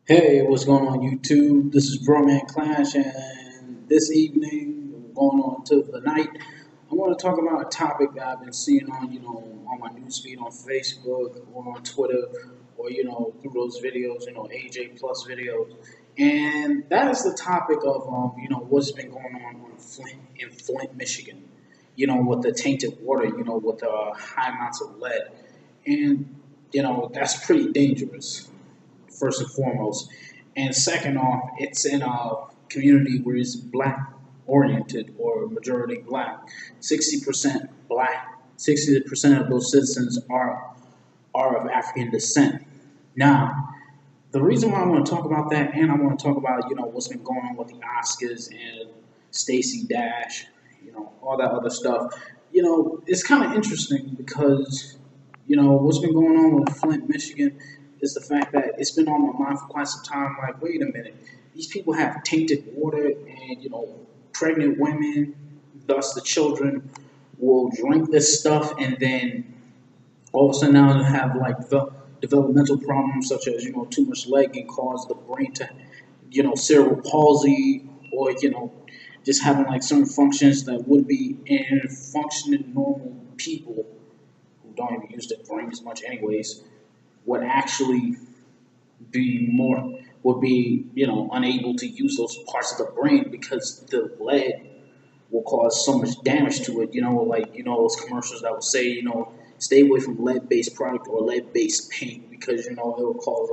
Hey, what's going on YouTube? This is Broman Clash, and this evening, going on to the night, I want to talk about a topic that I've been seeing on my newsfeed on Facebook or on Twitter, or through those videos, AJ Plus videos, and that is the topic of what's been going on in Flint, Michigan, with the tainted water, with the high amounts of lead, and that's pretty dangerous first and foremost. And second off, it's in a community where it's black oriented or majority black. 60% black. 60% of those citizens are of African descent. Now, the reason why I want to talk about that, and I want to talk about what's been going on with the Oscars and Stacey Dash, all that other stuff. It's kind of interesting because what's been going on with Flint, Michigan, is the fact that it's been on my mind for quite some time. Like, wait a minute, these people have tainted water, and pregnant women, thus the children, will drink this stuff, and then all of a sudden now they have like developmental problems such as too much lead can cause the brain to cerebral palsy, or just having like certain functions that would be in functioning normal people who don't even use their brains much anyways would actually be more would be unable to use those parts of the brain because the lead will cause so much damage to it. Like those commercials that will say stay away from lead-based product or lead-based paint because it will cause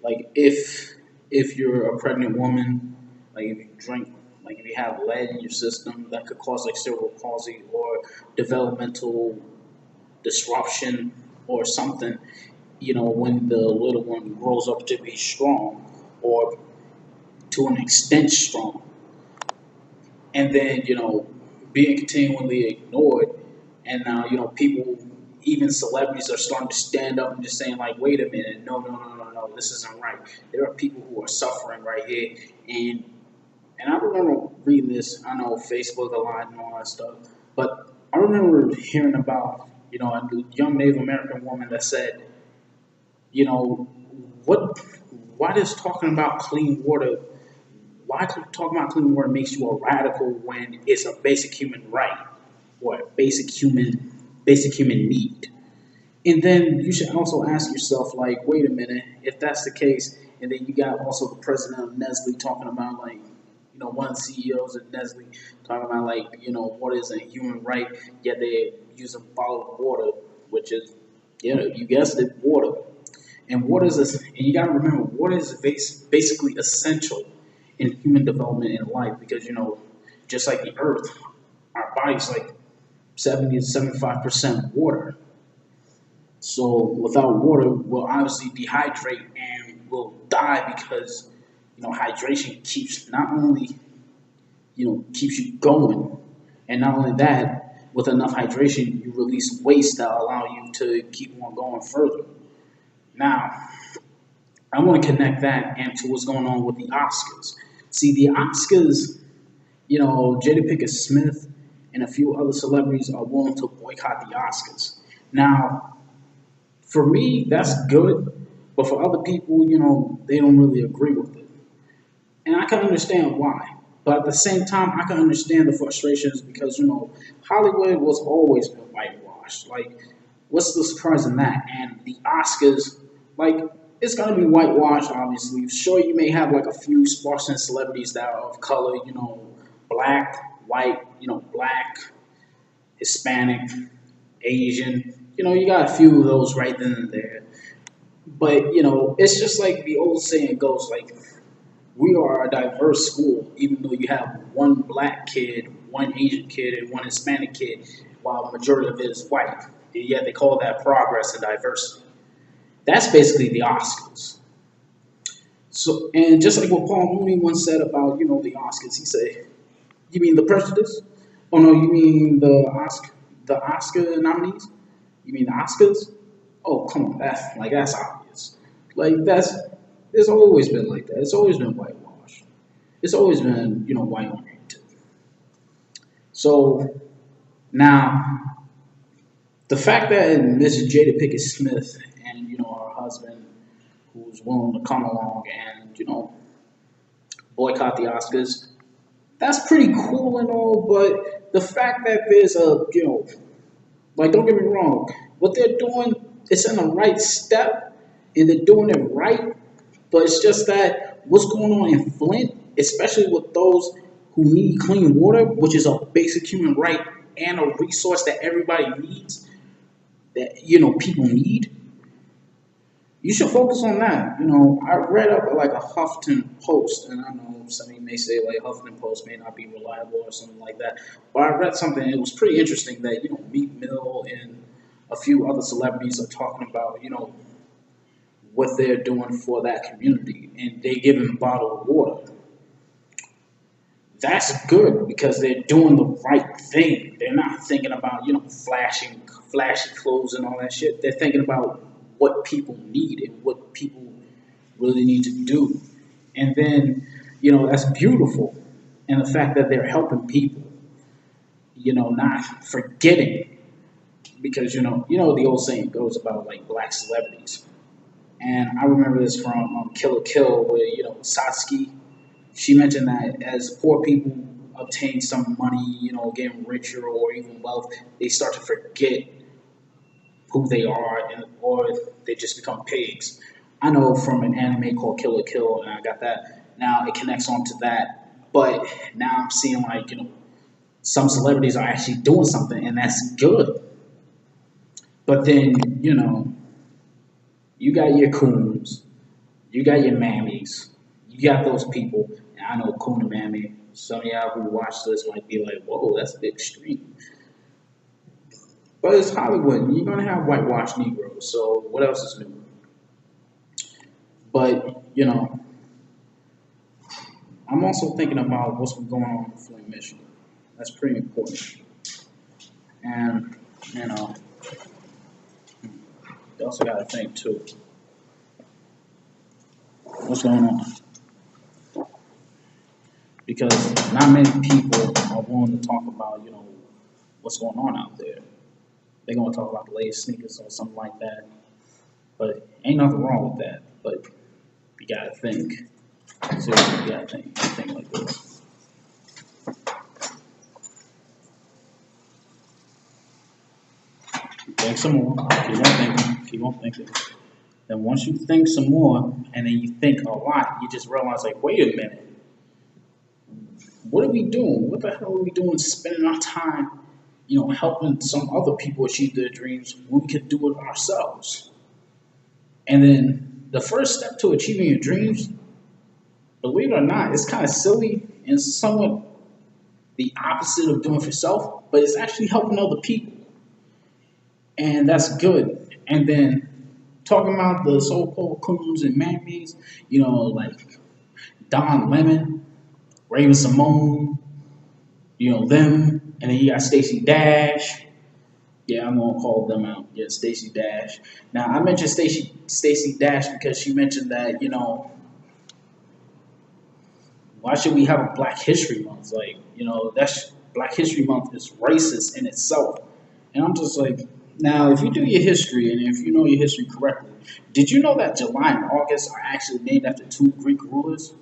like if you're a pregnant woman, like if you drink, like if you have lead in your system, that could cause like cerebral palsy or developmental disruption or something, when the little one grows up to be strong or to an extent strong. And then, being continually ignored. And now, people, even celebrities, are starting to stand up and just saying, like, wait a minute, no, no, no, no, no, this isn't right. There are people who are suffering right here. And and I remember reading this, I know Facebook a lot and all that stuff, but I remember hearing about, a young Native American woman that said, you know, what, why does talking about clean water, why talking about clean water makes you a radical when it's a basic human right or a basic human need? And then you should also ask yourself, like, wait a minute, if that's the case, and then you got also the president of Nestle talking about, like, one of the CEOs of Nestle talking about, like, what is a human right, yet they use a bottled water, which is, you guessed it, water. And water and you got to remember, water is basically essential in human development in life because, just like the earth, our body's like 70 to 75% water. So without water, we'll obviously dehydrate and we'll die because hydration keeps not only keeps you going, and not only that, with enough hydration, you release waste that allow you to keep on going further. Now, I want to connect that into what's going on with the Oscars. See, the Oscars, Jada Pinkett Smith and a few other celebrities are willing to boycott the Oscars. Now, for me, that's good, but for other people, they don't really agree with it. And I can understand why. But at the same time, I can understand the frustrations because, Hollywood was always been whitewashed. Like, what's the surprise in that? And the Oscars, like, it's going to be whitewashed, obviously. Sure, you may have, like, a few sparse celebrities that are of color, black, white, black, Hispanic, Asian. You got a few of those right then and there. But, it's just like the old saying goes, like, we are a diverse school, even though you have one black kid, one Asian kid, and one Hispanic kid, while the majority of it is white. And yet they call that progress and diversity. That's basically the Oscars. So, and just like what Paul Mooney once said about, the Oscars, he said, "You mean the prejudice? Oh no, you mean the Oscar nominees? You mean the Oscars? Oh come on, that's obvious. Like that's it's always been like that. It's always been whitewashed. It's always been white oriented. So now the fact that Miss Jada Pickett Smith and her husband who's willing to come along and, boycott the Oscars. That's pretty cool and all, but the fact that there's like, don't get me wrong, what they're doing is in the right step, and they're doing it right, but it's just that what's going on in Flint, especially with those who need clean water, which is a basic human right and a resource that everybody needs, that, people need. You should focus on that. I read up like a Huffington Post, and I know some of you may say like Huffington Post may not be reliable or something like that, but I read something and it was pretty interesting that Meek Mill and a few other celebrities are talking about what they're doing for that community, and they give them bottled water. That's good because they're doing the right thing. They're not thinking about flashy clothes and all that shit. They're thinking about what people need and what people really need to do. And then, that's beautiful. And the fact that they're helping people, not forgetting. Because, the old saying goes about like black celebrities. And I remember this from Kill la Kill where, Satsuki, she mentioned that as poor people obtain some money, getting richer or even wealth, they start to forget who they are, or they just become pigs. I know from an anime called Kill la Kill, and I got that. Now it connects on to that, but now I'm seeing like some celebrities are actually doing something, and that's good. But then you got your coons, you got your mammies, you got those people. And I know coon and mammy. Some of y'all who watch this might be like, "Whoa, that's a bit extreme." But it's Hollywood. You're going to have whitewashed Negroes, so what else is new? But, I'm also thinking about what's going on in Flint, Michigan. That's pretty important. And, you also got to think, too, what's going on? Because not many people are willing to talk about, what's going on out there. They're going to talk about the latest sneakers or something like that. But ain't nothing wrong with that. But you got to think. Seriously, you got to think like this. Think some more. Keep on thinking. Then once you think some more, and then you think a lot, you just realize, like, wait a minute. What are we doing? What the hell are we doing spending our time helping some other people achieve their dreams when we could do it ourselves? And then the first step to achieving your dreams, believe it or not, it's kind of silly and somewhat the opposite of doing for self, but it's actually helping other people. And that's good. And then talking about the so-called coons and mammies, like Don Lemon, Raven Simone, them. And then you got Stacey Dash. Yeah, I'm gonna call them out. Yeah, Stacey Dash. Now I mentioned Stacey Dash because she mentioned that why should we have a Black History Month? Like that's Black History Month is racist in itself, and I'm just like, now if you do your history and if you know your history correctly, did you know that July and August are actually named after two Greek rulers,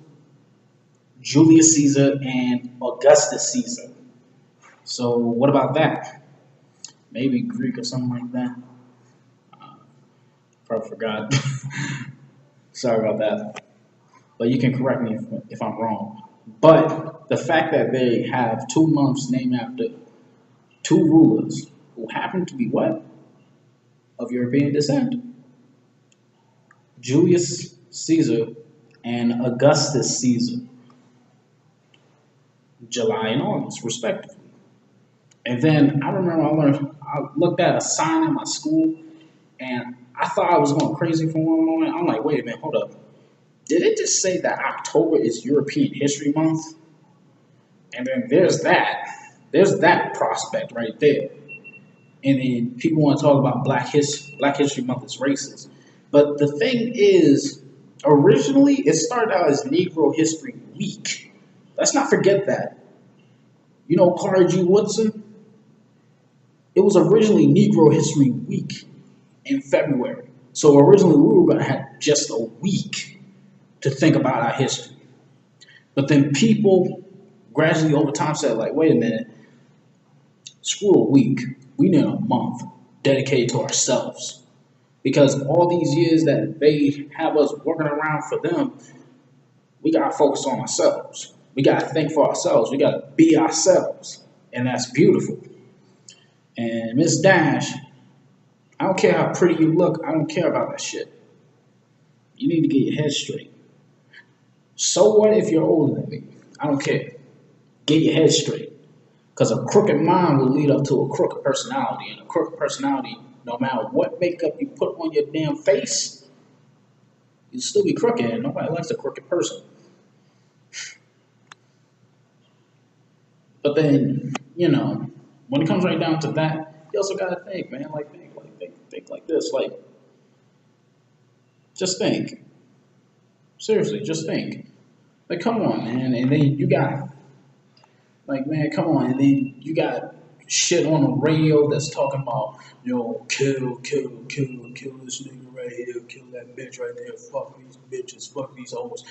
Julius Caesar and Augustus Caesar? So what about that? Maybe Greek or something like that. Probably forgot. Sorry about that. But you can correct me if I'm wrong. But the fact that they have 2 months named after two rulers who happen to be what? Of European descent. Julius Caesar and Augustus Caesar. July and August, respectively. And then I remember I looked at a sign in my school, and I thought I was going crazy for one moment. I'm like, wait a minute, hold up. Did it just say that October is European History Month? And then there's that prospect right there. And then people want to talk about Black History Month is racist. But the thing is, originally it started out as Negro History Week. Let's not forget that. Carter G. Woodson? It was originally Negro History Week in February. So originally we were going to have just a week to think about our history. But then people gradually over time said, like, wait a minute, screw a week. We need a month dedicated to ourselves. Because all these years that they have us working around for them, we got to focus on ourselves. We got to think for ourselves. We got to be ourselves. And that's beautiful. And Miss Dash, I don't care how pretty you look. I don't care about that shit. You need to get your head straight. So what if you're older than me? I don't care. Get your head straight. Because a crooked mind will lead up to a crooked personality. And a crooked personality, no matter what makeup you put on your damn face, you'll still be crooked. And nobody likes a crooked person. But then, you know, when it comes right down to that, you also got to think, man. Think like this. Like, just think. Seriously, just think. Like, come on, man. And then you got, like, man, come on. And then you got shit on the radio that's talking about, kill this nigga right here, kill that bitch right there, fuck these bitches, fuck these hoes.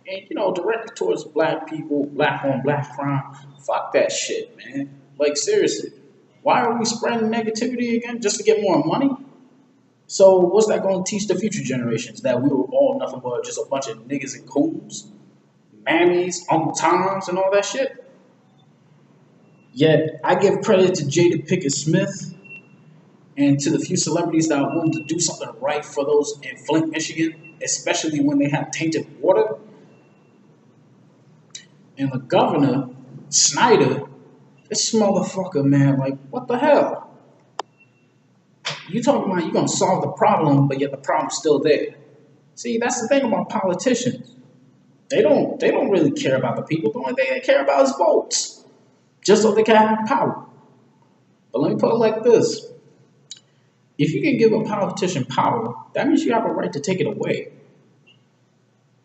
And, directed towards black people, black on black crime. Fuck that shit, man. Like, seriously. Why are we spreading negativity again? Just to get more money? So what's that going to teach the future generations? That we were all nothing but just a bunch of niggas and coons, mammies, Uncle Toms, and all that shit? Yet I give credit to Jada Pinkett Smith and to the few celebrities that are willing to do something right for those in Flint, Michigan, especially when they have tainted water. And the governor, Snyder, this motherfucker, man, like, what the hell? You talking about you're going to solve the problem, but yet the problem's still there. See, that's the thing about politicians. They don't really care about the people. The only thing they care about is votes, just so they can have power. But let me put it like this. If you can give a politician power, that means you have a right to take it away.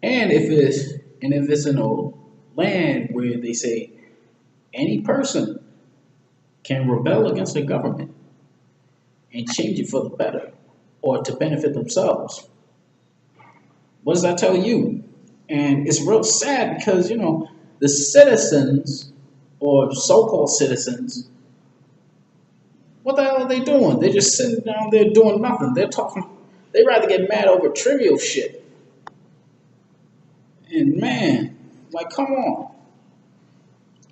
And if it's in a land where they say any person can rebel against the government and change it for the better or to benefit themselves, what does that tell you? And it's real sad because, the citizens or so-called citizens, what the hell are they doing? They're just sitting down there doing nothing. They'd rather get mad over trivial shit. And man, like, come on.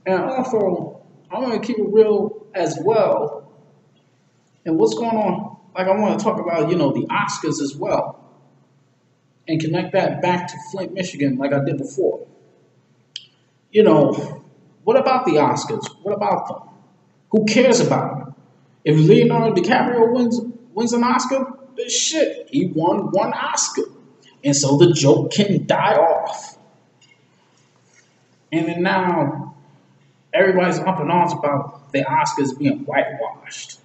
And also, I want to keep it real as well. And what's going on? Like, I want to talk about, the Oscars as well. And connect that back to Flint, Michigan, like I did before. What about the Oscars? What about them? Who cares about them? If Leonardo DiCaprio wins an Oscar, then shit, he won one Oscar. And so the joke can die off. And then now, everybody's up in arms about the Oscars being whitewashed.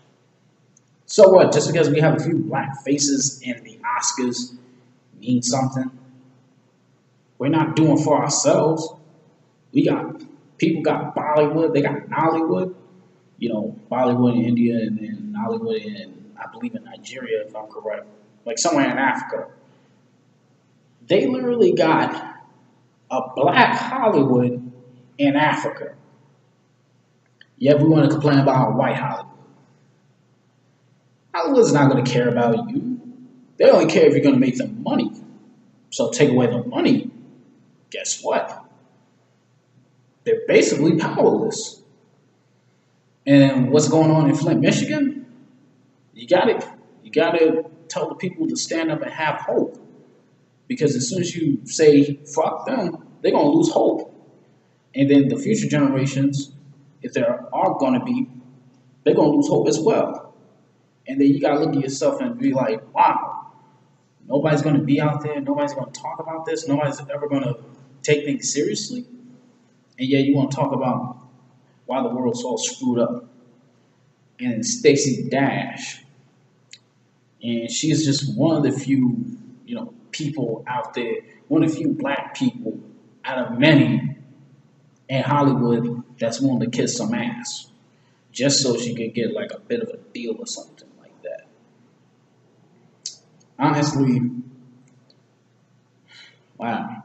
So what? Just because we have a few black faces in the Oscars means something? We're not doing for ourselves. People got Bollywood, they got Nollywood. Bollywood in India and then Nollywood in, I believe, in Nigeria, if I'm correct. Like somewhere in Africa. They literally got a black Hollywood in Africa. Yet we want to complain about a white Hollywood. Hollywood's not going to care about you. They only care if you're going to make them money. So take away the money, guess what? They're basically powerless. And what's going on in Flint, Michigan? You got to tell the people to stand up and have hope. Because as soon as you say, fuck them, they're going to lose hope. And then the future generations, if there are going to be, they're going to lose hope as well. And then you got to look at yourself and be like, wow, nobody's going to be out there. Nobody's going to talk about this. Nobody's ever going to take things seriously. And yet you want to talk about why the world's all screwed up. And Stacey Dash, and she's just one of the few, people out there, one of the few black people out of many in Hollywood that's willing to kiss some ass, just so she could get like a bit of a deal or something like that. Honestly, wow,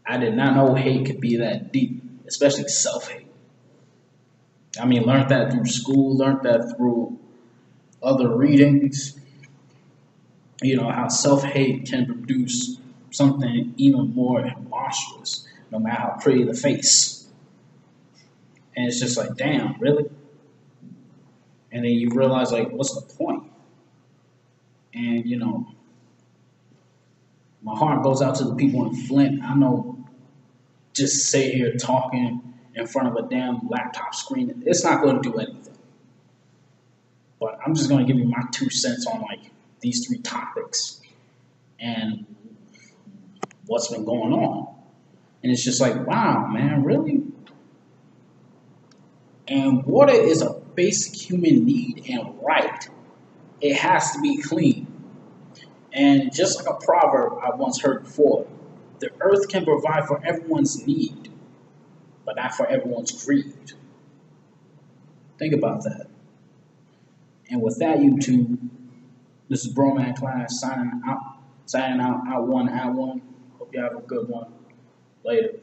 I did not know hate could be that deep, especially self-hate. I mean, learned that through school, learned that through other readings. You know, how self-hate can produce something even more monstrous, no matter how pretty the face. And it's just like, damn, really? And then you realize, like, what's the point? And, you know, my heart goes out to the people in Flint. I know just sit here talking in front of a damn laptop screen, it's not going to do anything. But I'm just going to give you my 2 cents on, like, these three topics and what's been going on. And it's just like, wow, man, really? And water is a basic human need and right. It has to be clean. And just like a proverb I once heard before, the earth can provide for everyone's need, but not for everyone's greed. Think about that. And with that, YouTube, this is Broman Class signing out. Signing out one, out one. Hope you have a good one. Later.